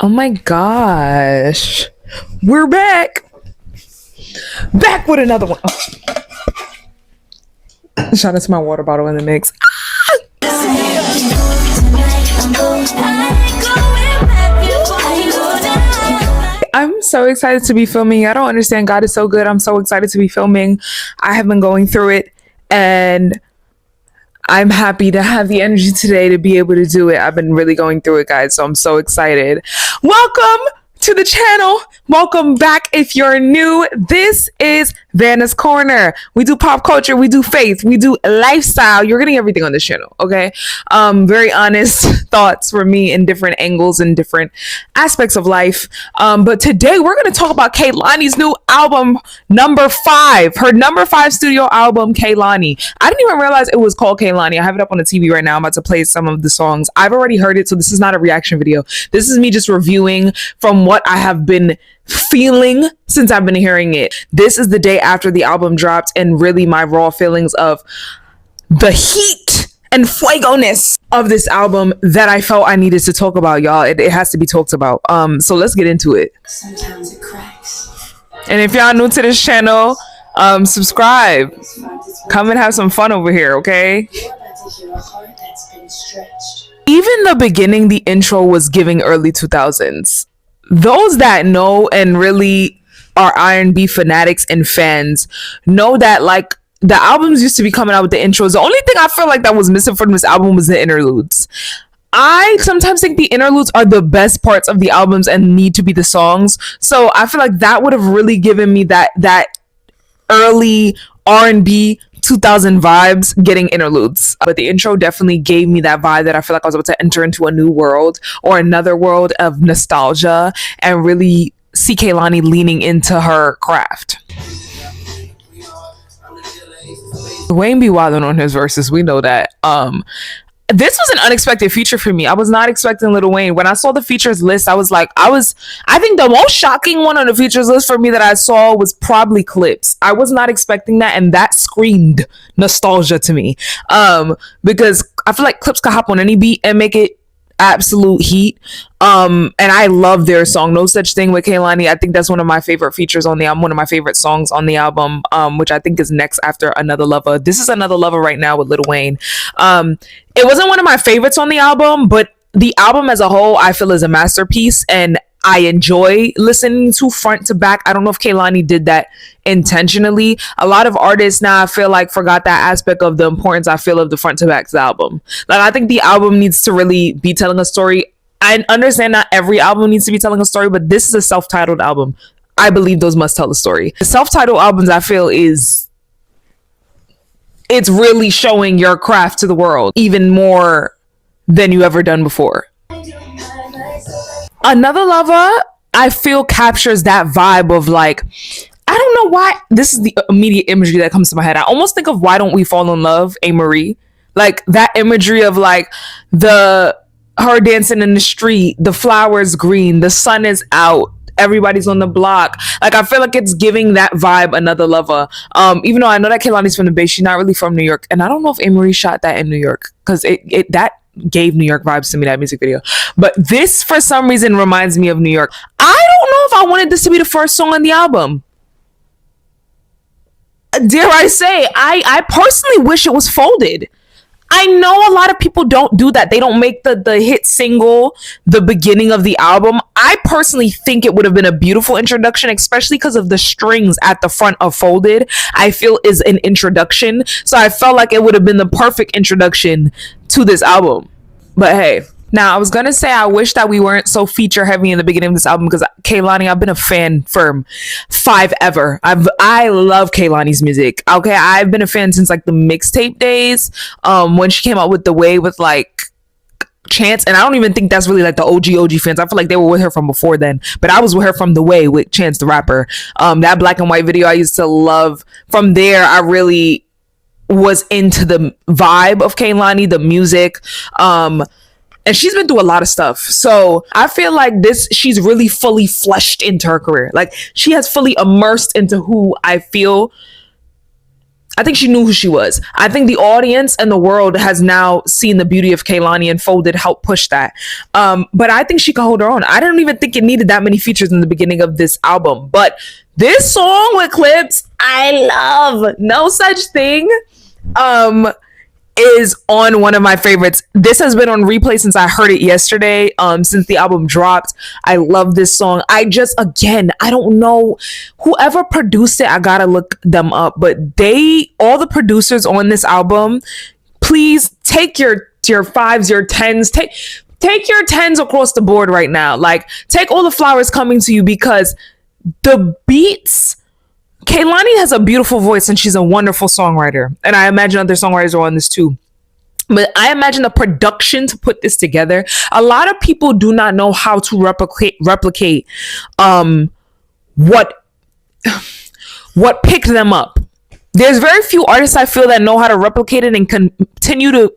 Oh my gosh. We're back. Back with another one. Oh. Shout out to my water bottle in the mix. I'm so excited to be filming. I don't understand. God is so good. I'm so excited to be filming. I have been going through it and I'm happy to have the energy today to be able to do it. I've been really going through it, guys, so I'm so excited. Welcome to the channel. Welcome back if you're new. This is Vanna's Corner. We do pop culture, we do faith, we do lifestyle. You're getting everything on this channel, okay? Very honest thoughts from me in different angles and different aspects of life. But today we're going to talk about Kehlani's new album, number 5. Her number 5 studio album, Kehlani. I didn't even realize it was called Kehlani. I have it up on the TV right now. I'm about to play some of the songs. I've already heard it, so this is not a reaction video. This is me just reviewing from what I have been feeling since I've been hearing it. This is the day after the album dropped and really my raw feelings of the heat and fuego-ness of this album that I felt I needed to talk about, y'all. It has to be talked about. So let's get into it. Sometimes it cracks. And if y'all new to this channel, subscribe. Come and have some fun over here, okay? You're about to hear a heart that's been stretched. Even the beginning, the intro was giving early 2000s. Those that know and really are R&B fanatics and fans know that like the albums used to be coming out with the intros. The only thing I feel like that was missing from this album was the interludes. I sometimes think the interludes are the best parts of the albums and need to be the songs. So I feel like that would have really given me that early R&B 2000 vibes getting interludes. But the intro definitely gave me that vibe that I feel like I was about to enter into a new world or another world of nostalgia and really see Kehlani leaning into her craft. Wayne be wilding on his verses, we know that. This was an unexpected feature for me. I was not expecting Lil Wayne. When I saw the features list, I think the most shocking one on the features list for me that I saw was probably Clips. I was not expecting that, and that screamed nostalgia to me. Because I feel like Clips could hop on any beat and make it absolute heat. And I love their song No Such Thing with Kehlani. I think that's one of my favorite features on the album, one of my favorite songs on the album, which I think is next after Another Lover. This is Another Lover right now with Lil Wayne. It wasn't one of my favorites on the album, but the album as a whole I feel is a masterpiece and I enjoy listening to front to back. I don't know if Kehlani did that intentionally. A lot of artists now I feel like forgot that aspect of the importance I feel of the front to back album. Like I think the album needs to really be telling a story. I understand not every album needs to be telling a story, but this is a self-titled album. I believe those must tell a story. The self-titled albums I feel it's really showing your craft to the world even more than you ever done before. Another Lover, I feel captures that vibe of like, I don't know why, this is the immediate imagery that comes to my head. I almost think of Why Don't We Fall in Love, A. Marie. Like that imagery of like her dancing in the street, the flowers green, the sun is out, everybody's on the block. Like I feel like it's giving that vibe Another Lover. Even though I know that Kehlani's from the Bay, she's not really from New York. And I don't know if A. Marie shot that in New York because that gave New York vibes to me, that music video. But this for some reason reminds me of New York. I don't know if I wanted this to be the first song on the album. Dare I say, I personally wish it was Folded. I know a lot of people don't do that. They don't make the hit single the beginning of the album. I personally think it would have been a beautiful introduction, especially because of the strings at the front of Folded. I feel is an introduction. So I felt like it would have been the perfect introduction to this album. But hey, now I was gonna say I wish that we weren't so feature heavy in the beginning of this album because Kehlani, I've been a fan from 5 ever. I love Kehlani's music. Okay, I've been a fan since like the mixtape days. When she came out with The Way with like Chance, and I don't even think that's really like the OG fans. I feel like they were with her from before then, but I was with her from The Way with Chance the Rapper. That black and white video I used to love. From there, I really was into the vibe of Kehlani, the music. And she's been through a lot of stuff. So I feel like she's really fully fleshed into her career. Like she has fully immersed into who I feel I think she knew who she was. I think the audience and the world has now seen the beauty of Kehlani, and Folded helped push that. But I think she could hold her own. I don't even think it needed that many features in the beginning of this album. But this song with Clips, I love. No Such Thing. Is on one of my favorites. This has been on replay since I heard it yesterday, since the album dropped. I love this song. I don't know whoever produced it. I gotta look them up, but all the producers on this album, please take your fives, your tens, take your tens across the board right now. Like, take all the flowers coming to you, because the beats, Kehlani has a beautiful voice and she's a wonderful songwriter. And I imagine other songwriters are on this too. But I imagine the production to put this together. A lot of people do not know how to replicate what picked them up. There's very few artists I feel that know how to replicate it and continue to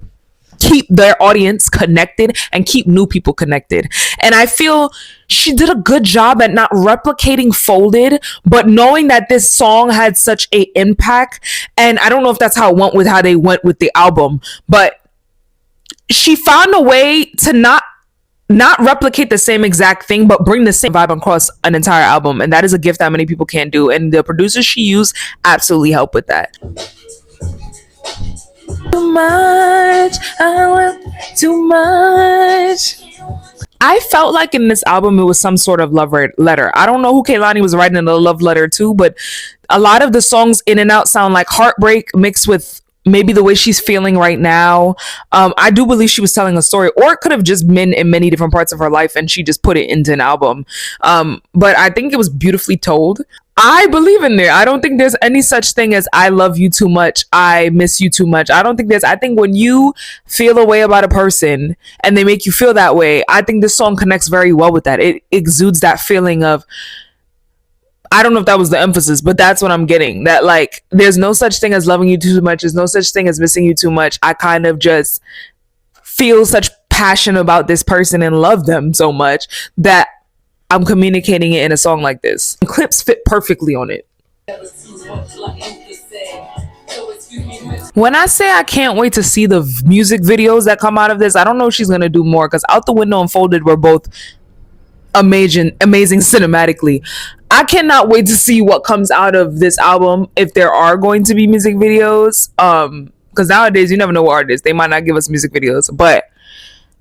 keep their audience connected and keep new people connected. And I feel she did a good job at not replicating Folded, but knowing that this song had such a impact. And I don't know if that's how they went with the album, but she found a way to not replicate the same exact thing, but bring the same vibe across an entire album. And that is a gift that many people can't do. And the producers she used absolutely help with that. Too much, I want too much. I felt like in this album it was some sort of love letter. I don't know who Kehlani was writing a love letter to, but a lot of the songs in and out sound like heartbreak mixed with maybe the way she's feeling right now. I do believe she was telling a story, or it could have just been in many different parts of her life and she just put it into an album. But I think it was beautifully told. I believe in there. I don't think there's any such thing as I love you too much, I miss you too much. I think when you feel a way about a person and they make you feel that way, I think this song connects very well with that. It exudes that feeling of, I don't know if that was the emphasis, but that's what I'm getting. That like, there's no such thing as loving you too much. There's no such thing as missing you too much. I kind of just feel such passion about this person and love them so much that I'm communicating it in a song like this. And Clips fit perfectly on it. When I say I can't wait to see the music videos that come out of this, I don't know if she's gonna do more, because Out the Window and Folded were both amazing cinematically. I cannot wait to see what comes out of this album, if there are going to be music videos. Because nowadays you never know what artists, they might not give us music videos, but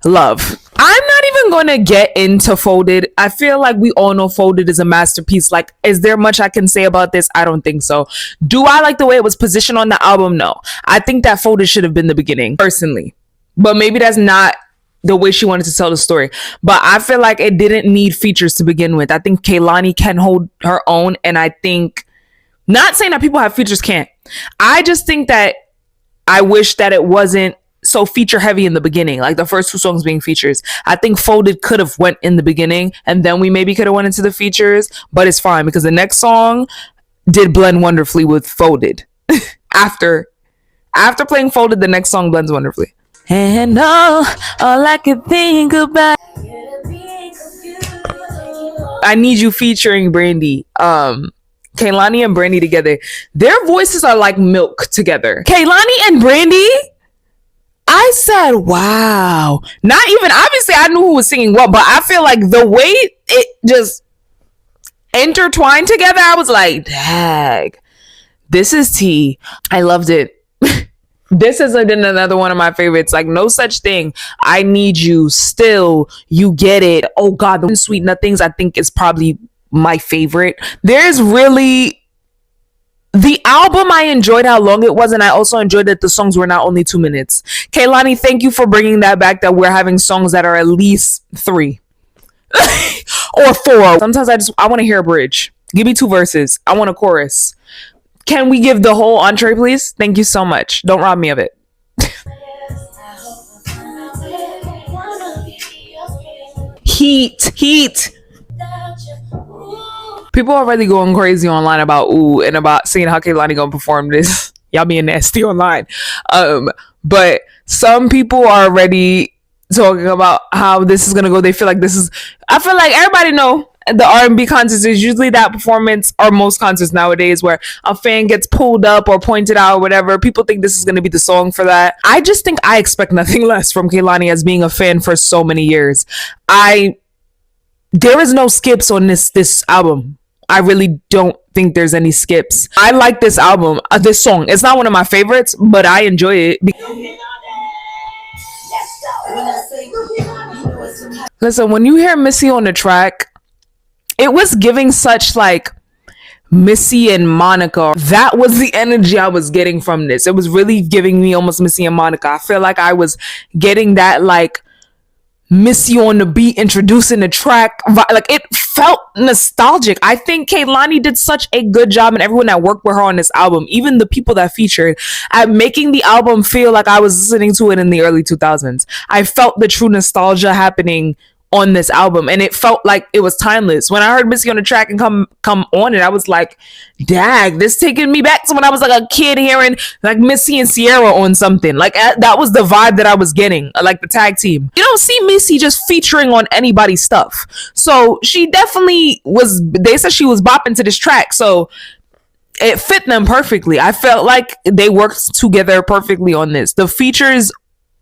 love. I'm not even going to get into Folded. I feel like we all know Folded is a masterpiece. Like, is there much I can say about this? I don't think so. Do I like the way it was positioned on the album? No. I think that Folded should have been the beginning, personally. But maybe that's not the way she wanted to tell the story. But I feel like it didn't need features to begin with. I think Kehlani can hold her own. And I think, not saying that people have features can't. I just think that I wish that it wasn't so feature heavy in the beginning, like the first two songs being features. I think Folded could have went in the beginning and then we maybe could have went into the features, but it's fine because the next song did blend wonderfully with Folded. after playing Folded, the next song blends wonderfully. And all I could think about, I Need You featuring Brandy. Kehlani and Brandy together, their voices are like milk together. Kehlani and Brandy, I said, wow. Not even, obviously I knew who was singing what, but I feel like the way it just intertwined together, I was like, dang, this is tea. I loved it. This is another one of my favorites. Like, No Such Thing, I Need You, Still, You Get It. Oh God, the Sweet Nothings I think is probably my favorite. There's really, the album, I enjoyed how long it was, and I also enjoyed that the songs were not only 2 minutes. Kehlani, thank you for bringing that back, that we're having songs that are at least 3 or 4. Sometimes I want to hear a bridge. Give me 2 verses. I want a chorus. Can we give the whole entree, please? Thank you so much. Don't rob me of it. Heat. People are really going crazy online about Ooh and about seeing how Kehlani gonna perform this. Y'all being nasty online. But some people are already talking about how this is gonna go. They feel like this is. I feel like everybody know the R&B concerts is usually that performance, or most concerts nowadays, where a fan gets pulled up or pointed out or whatever. People think this is gonna be the song for that. I just think I expect nothing less from Kehlani as being a fan for so many years. There is no skips on this album. I really don't think there's any skips. I like this album, this song. It's not one of my favorites, but I enjoy it. Listen, when you hear Missy on the track, it was giving such like Missy and Monica. That was the energy I was getting from this. It was really giving me almost Missy and Monica. I feel like I was getting that like Missy on the beat introducing the track. Like it felt nostalgic. I think Kehlani did such a good job, and everyone that worked with her on this album, even the people that featured, at making the album feel like I was listening to it in the early 2000s. I felt the true nostalgia happening on this album, and it felt like it was timeless. When I heard Missy on the track and come on it, I was like, dag, this taking me back to when I was like a kid hearing like Missy and Sierra on something. Like that was the vibe that I was getting, like the tag team. You don't see Missy just featuring on anybody's stuff. So she definitely was, they said she was bopping to this track. So it fit them perfectly. I felt like they worked together perfectly on this. The features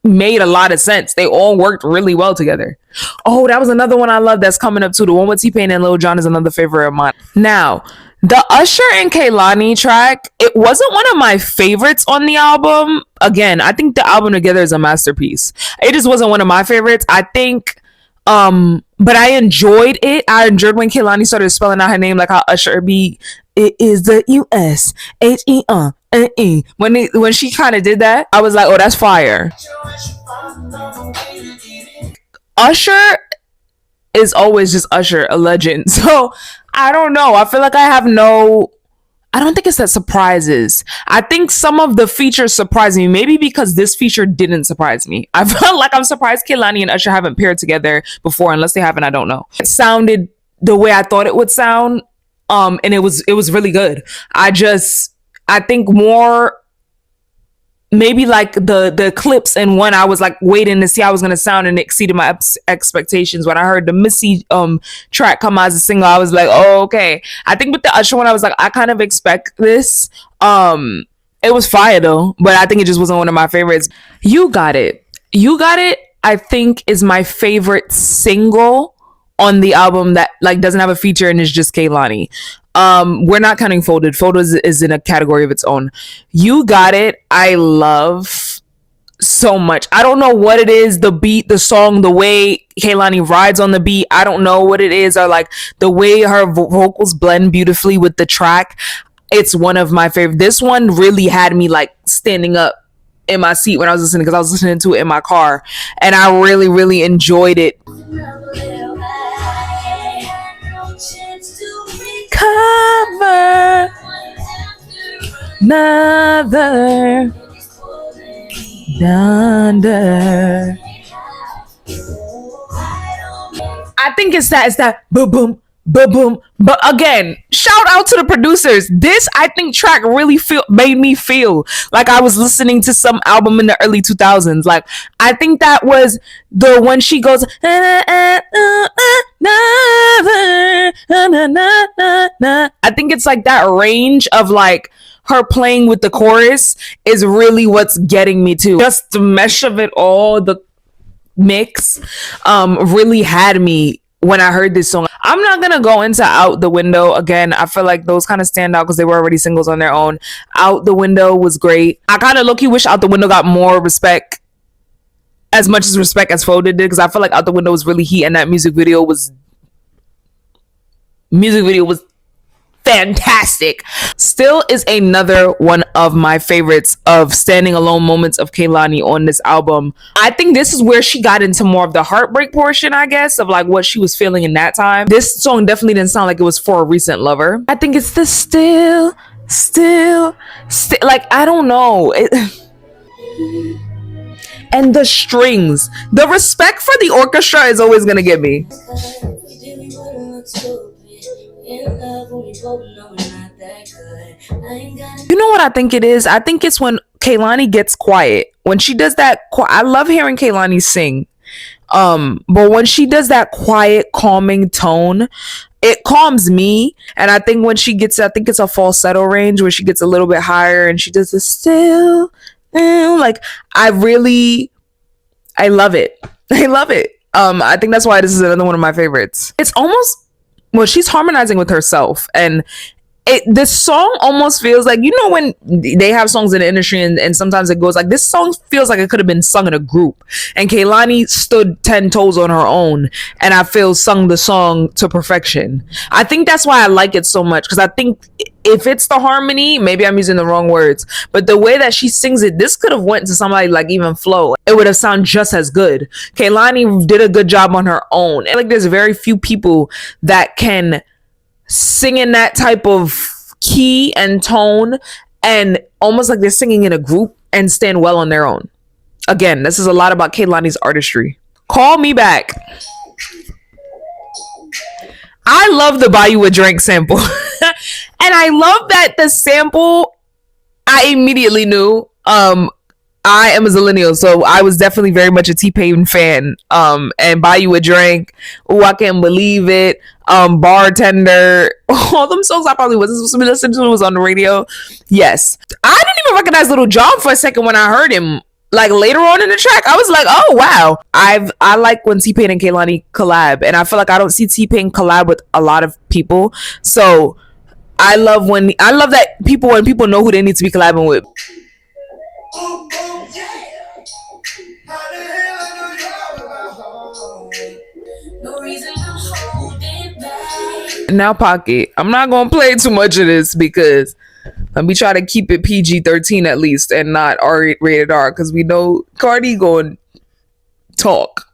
made a lot of sense. They all worked really well together. Oh, that was another one I love that's coming up too. The one with T-Pain and Lil Jon is another favorite of mine. Now, the Usher and Kehlani track, it wasn't one of my favorites on the album. Again, I think the album together is a masterpiece. It just wasn't one of my favorites. I think but I enjoyed it. I enjoyed when Kehlani started spelling out her name like how Usher be. It is the USHERE. When she kind of did that, I was like, oh, that's fire. Usher is always just Usher, a legend. So I don't know. I feel like I don't think it's that surprises. I think some of the features surprise me, maybe because this feature didn't surprise me. I felt like I'm surprised Kehlani and Usher haven't paired together before, unless they haven't, I don't know. It sounded the way I thought it would sound, and it was really good. I think more maybe like the clips and when I was like waiting to see how it was gonna sound, and it exceeded my expectations. When I heard the Missy track come out as a single, I was like, oh, okay. I think with the Usher one, I was like, I kind of expect this. It was fire though, but I think it just wasn't one of my favorites. You Got It, I think is my favorite single on the album that like doesn't have a feature and is just Kehlani. We're not counting Folded. Folded is in a category of its own. You Got It, I love so much. I don't know what it is, the beat, the song, the way Kehlani rides on the beat. I don't know what it is, or like the way her vocals blend beautifully with the track. It's one of my favorite. This one really had me like standing up in my seat when I was listening, because I was listening to it in my car, and I really, really enjoyed it. Cover another thunder. I think it's that boom boom boom boom. But again, shout out to the producers. This, I think, track really made me feel like I was listening to some album in the early 2000s. Like, I think that was the when she goes I think it's like that range of like her playing with the chorus is really what's getting me to. Just the mesh of it all, the mix really had me when I heard this song. I'm not gonna go into Out the Window again. I feel like those kind of stand out because they were already singles on their own. Out the Window was great. I kind of low-key wish Out the Window got more respect, as much as respect as Folded did, because I feel like Out the Window was really heat, and that music video was fantastic. Still is another one of my favorites of standing alone moments of Kehlani on this album. I think this is where she got into more of the heartbreak portion, I guess, of like what she was feeling in that time. This song definitely didn't sound like it was for a recent lover. I think it's the still like, I don't know. And the strings, the respect for the orchestra is always gonna get me. You know what I think it is? I think it's when Kehlani gets quiet. When she does that, I love hearing Kehlani sing. But when she does that quiet, calming tone, it calms me. And I think when she gets, I think it's a falsetto range where she gets a little bit higher and she does this still, like I love it. I love it. I think that's why this is another one of my favorites. It's almost, well, she's harmonizing with herself, and this song almost feels like, you know, when they have songs in the industry and sometimes it goes like, this song feels like it could have been sung in a group, and Kehlani stood 10 toes on her own and I feel sung the song to perfection. I think that's why I like it so much, because I think if it's the harmony, maybe I'm using the wrong words, but the way that she sings it, this could have went to somebody like even Flo. It would have sounded just as good. Kehlani did a good job on her own, and like there's very few people that can singing that type of key and tone and almost like they're singing in a group and stand well on their own. Again, this is a lot about Kehlani's artistry. Call me back. I love the Buy You a Drink sample. And I love that the sample, I immediately knew, I am a zillennial, so I was definitely very much a T-Pain fan. And Buy You a Drink, oh, I Can't Believe It, Bartender, all them songs I probably wasn't supposed to be listening to was on the radio. Yes. I didn't even recognize Little John for a second when I heard him. Like later on in the track, I was like, oh wow. I like when T-Pain and Kehlani collab, and I feel like I don't see T-Pain collab with a lot of people. So I love that when people know who they need to be collabing with. Now Pocket, I'm not gonna play too much of this because let me try to keep it PG-13 at least and not rated R, because we know Cardi going talk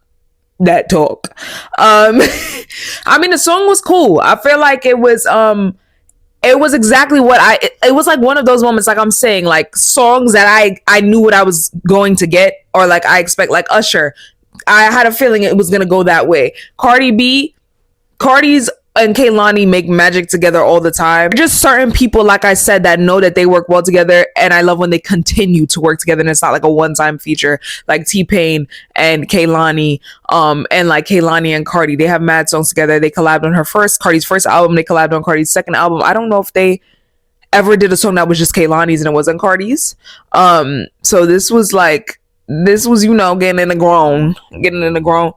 that talk. I mean, the song was cool. I feel like it was exactly what it was like one of those moments, like I'm saying, like songs that I knew what I was going to get, or like I expect, like Usher. I had a feeling it was gonna go that way. Cardi's and Kehlani make magic together all the time. Just certain people, like I said, that know that they work well together, and I love when they continue to work together and it's not like a one-time feature, like T-Pain and Kehlani, and like Kehlani and Cardi. They have mad songs together. They collabed on Cardi's first album. They collabed on Cardi's second album. I don't know if they ever did a song that was just Kehlani's and it wasn't Cardi's. So this was, you know, getting in the grown.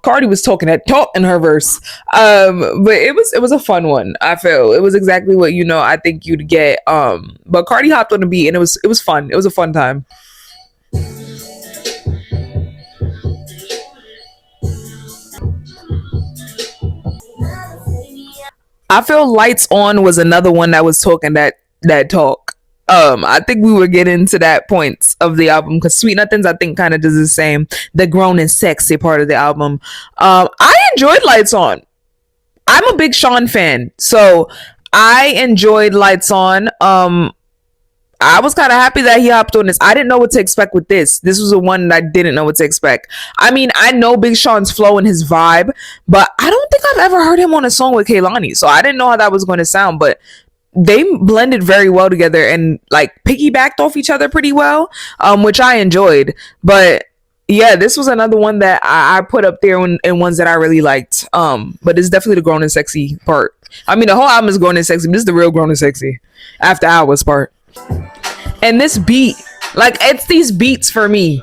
Cardi was talking that talk in her verse. But it was a fun one. I feel it was exactly what, you know, I think you'd get. But Cardi hopped on the beat and it was fun. It was a fun time. I feel Lights On was another one that was talking that talk. I think we were getting to that point of the album because Sweet Nothings, I think, kind of does the same. The grown and sexy part of the album. I enjoyed Lights On. I'm a big Sean fan, so I enjoyed Lights On. I was kind of happy that he hopped on this. I didn't know what to expect with this. This was the one that I didn't know what to expect. I mean, I know Big Sean's flow and his vibe, but I don't think I've ever heard him on a song with Kehlani, so I didn't know how that was going to sound, but they blended very well together and like piggybacked off each other pretty well, which I enjoyed. But yeah, this was another one that I put up there in ones that I really liked. But it's definitely the grown and sexy part. I mean, the whole album is grown and sexy, but this is the real grown and sexy After Hours part. And this beat, like, it's these beats for me.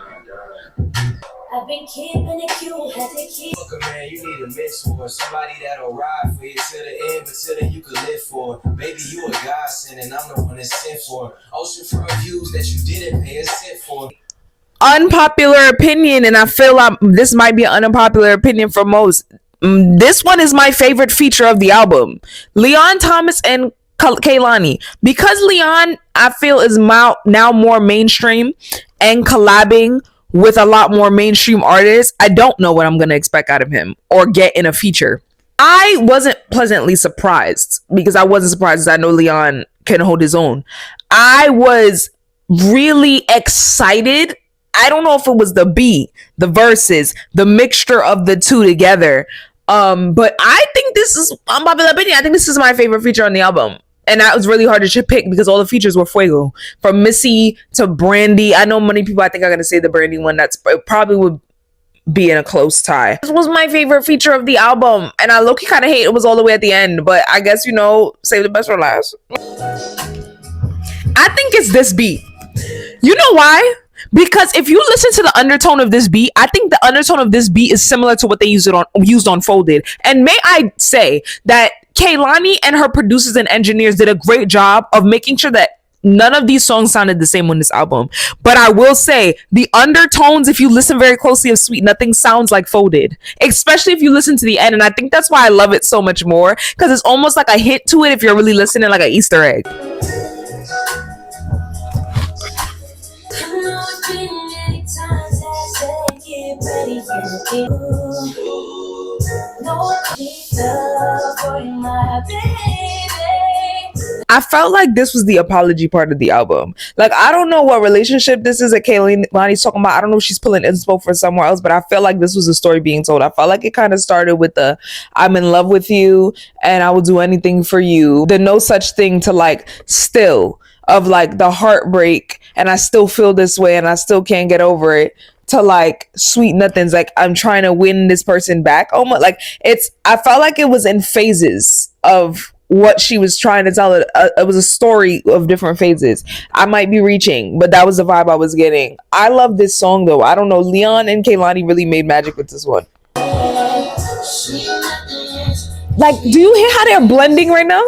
I've been keeping it cute, had to keep. Look, man, you need a mentor, somebody that'll ride for you to the end, but till then you could live for. Baby, you a godsend, and I'm the one that's sent for. Oceanfront views that you didn't pay a cent for. Unpopular opinion, and I feel like this might be an unpopular opinion for most. This one is my favorite feature of the album. Leon Thomas and Kehlani, because Leon, I feel, is now more mainstream and collabing with a lot more mainstream artists. I don't know what I'm going to expect out of him or get in a feature. I wasn't pleasantly surprised because I wasn't surprised as I know Leon can hold his own. I was really excited. I don't know if it was the beat, the verses, the mixture of the two together. But I think this is unpopular opinion. I think this is my favorite feature on the album. And that was really hard to pick because all the features were fuego. From Missy to Brandy. I know many people, I think, are going to say the Brandy one. That's probably would be in a close tie. This was my favorite feature of the album, and I low-key kind of hate it was all the way at the end, but I guess, you know, save the best for last. I think it's this beat. You know why? Because if you listen to the undertone of this beat, I think the undertone of this beat is similar to what they used on Folded. And may I say that Kehlani and her producers and engineers did a great job of making sure that none of these songs sounded the same on this album. But I will say the undertones, if you listen very closely of Sweet Nothing, sounds like Folded, especially if you listen to the end. And I think that's why I love it so much more, because it's almost like a hint to it if you're really listening, like an Easter egg. I felt like this was the apology part of the album. Like, I don't know what relationship this is that Kehlani's talking about. I don't know if she's pulling inspo for somewhere else, but I feel like this was a story being told. I felt like it kind of started with the I'm in love with you and I will do anything for you. The no such thing to like still of like the heartbreak and I still feel this way and I still can't get over it, to like Sweet Nothings, like I'm trying to win this person back. Almost like I felt like it was in phases of what she was trying to tell. It was a story of different phases. I might be reaching, but that was the vibe I was getting. I love this song though. I don't know, Leon and Kehlani really made magic with this one. Like, do you hear how they're blending right now?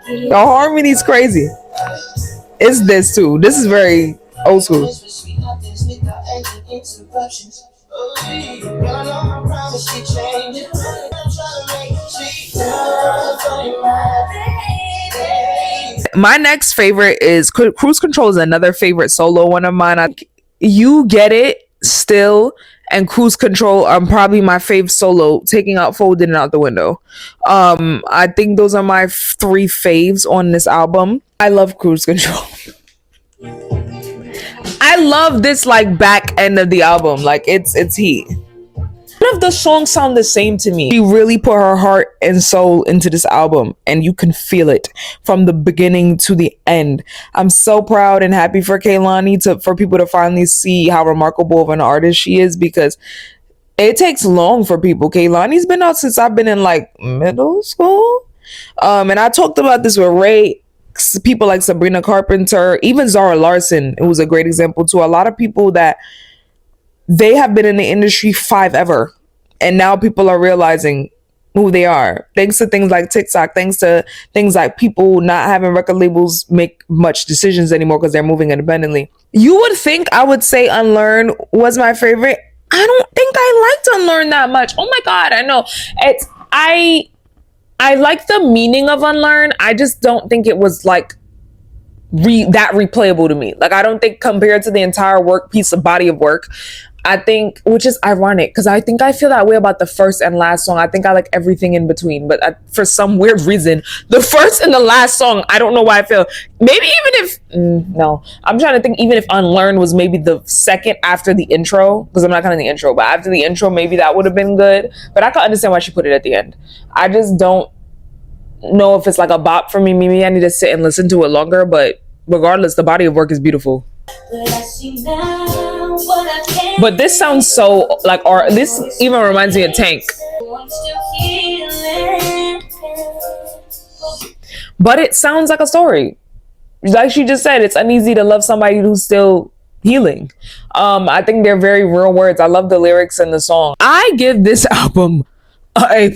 The harmony's crazy. It's this too. This is very old school. My next favorite is Cruise Control. Is another favorite solo one of mine. You Get It, Still, and Cruise Control are probably my fave solo, taking out Folded and Out the Window. I think those are my 3 faves on this album. I love Cruise Control. I love this like back end of the album. Like it's heat. None of the songs sound the same to me. She really put her heart and soul into this album, and you can feel it from the beginning to the end. I'm so proud and happy for Kehlani for people to finally see how remarkable of an artist she is, because it takes long for people. Kehlani's been out since I've been in like middle school. And I talked about this with Ray. People like Sabrina Carpenter, even Zara Larsson, it was a great example too. A lot of people that they have been in the industry forever, and now people are realizing who they are thanks to things like TikTok, thanks to things like people not having record labels make much decisions anymore because they're moving independently. You would think I would say Unlearn was my favorite. I don't think I liked Unlearn that much. Oh my god, I know I like the meaning of Unlearn. I just don't think it was like that replayable to me. Like, I don't think compared to the entire body of work, I think, which is ironic because I think I feel that way about the first and last song. I think I like everything in between, but for some weird reason, the first and the last song, I don't know why I feel. Maybe even if no, I'm trying to think. Even if Unlearn was maybe the second after the intro, because I'm not counting the intro, but after the intro, maybe that would have been good. But I can understand why she put it at the end. I just don't know if it's like a bop for me. Maybe I need to sit and listen to it longer. But regardless, the body of work is beautiful. But this sounds so like art. This even reminds me of Tank. But it sounds like a story. Like she just said, it's uneasy to love somebody who's still healing. I think they're very real words. I love the lyrics in the song. I give this album an A+.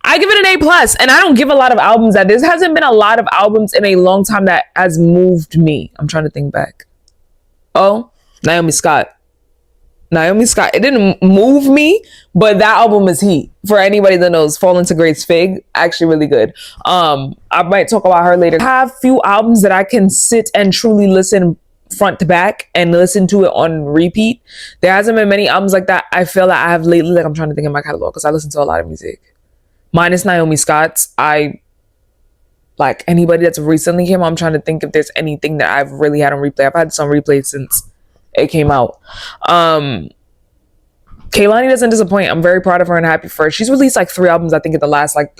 I give it an A+, and I don't give a lot of albums that. This hasn't been a lot of albums in a long time that has moved me. I'm trying to think back. Oh, Naomi Scott. It didn't move me, but that album is heat. For anybody that knows, Fall Into Grace Fig, actually really good. I might talk about her later. I have few albums that I can sit and truly listen front to back and listen to it on repeat. There hasn't been many albums like that I feel that I have lately. Like, I'm trying to think of my catalog because I listen to a lot of music. Minus Naomi Scott's. I like anybody that's recently came out. I'm trying to think if there's anything that I've really had on replay. I've had some replays since it came out. Kehlani doesn't disappoint. I'm very proud of her and happy for her. She's released like 3 albums, I think, in the last like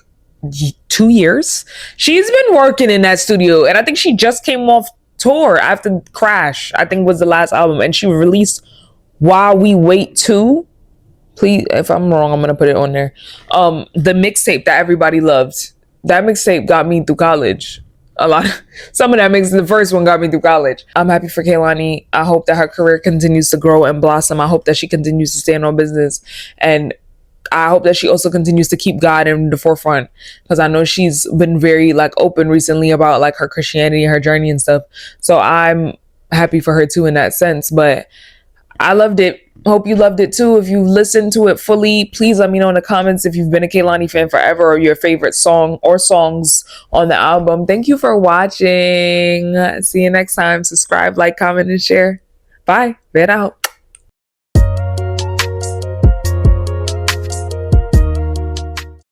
2 years. She's been working in that studio, and I think she just came off tour after Crash, I think was the last album, and she released While We Wait too. Please, if I'm wrong, I'm gonna put it on there. The mixtape that everybody loved. That mixtape got me through college. A lot of, some of that makes the first one got me through college. I'm happy for Kehlani. I hope that her career continues to grow and blossom. I hope that she continues to stand on business, and I hope that she also continues to keep God in the forefront, because I know she's been very like open recently about like her Christianity, her journey and stuff. So I'm happy for her too in that sense. But I loved it. Hope you loved it too. If you listened to it fully, please let me know in the comments if you've been a Kehlani fan forever or your favorite song or songs on the album. Thank you for watching. See you next time. Subscribe, like, comment, and share. Bye. Red out.